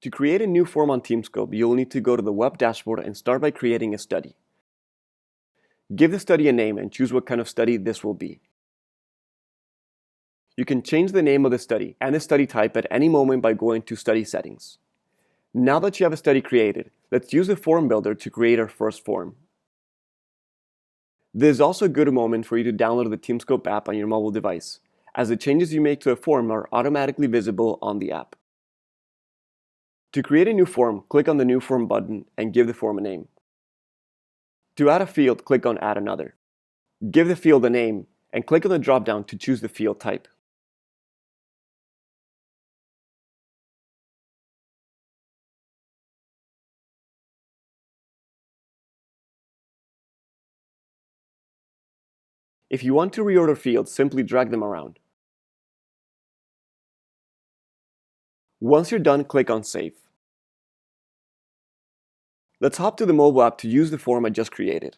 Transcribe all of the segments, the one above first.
To create a new form on Teamscope, you'll need to go to the web dashboard and start by creating a study. Give the study a name and choose what kind of study this will be. You can change the name of the study and the study type at any moment by going to Study Settings. Now that you have a study created, let's use the form builder to create our first form. This is also a good moment for you to download the Teamscope app on your mobile device, as the changes you make to a form are automatically visible on the app. To create a new form, click on the New Form button and give the form a name. To add a field, click on Add Another. Give the field a name and click on the drop-down to choose the field type. If you want to reorder fields, simply drag them around. Once you're done, click on Save. Let's hop to the mobile app to use the form I just created.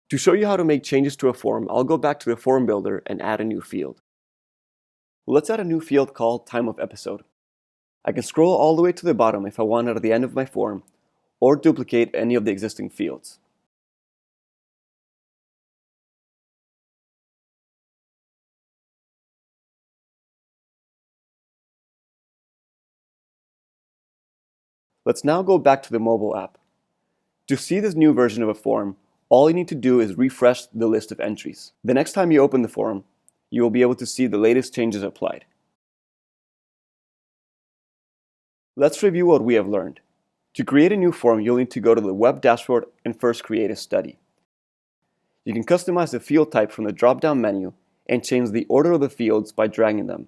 To show you how to make changes to a form, I'll go back to the form builder and add a new field. Let's add a new field called Time of Episode. I can scroll all the way to the bottom if I want it at the end of my form, or duplicate any of the existing fields. Let's now go back to the mobile app. To see this new version of a form, all you need to do is refresh the list of entries. The next time you open the form, you will be able to see the latest changes applied. Let's review what we have learned. To create a new form, you'll need to go to the web dashboard and first create a study. You can customize the field type from the drop-down menu and change the order of the fields by dragging them.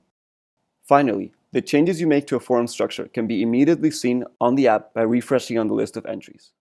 Finally, the changes you make to a form structure can be immediately seen on the app by refreshing on the list of entries.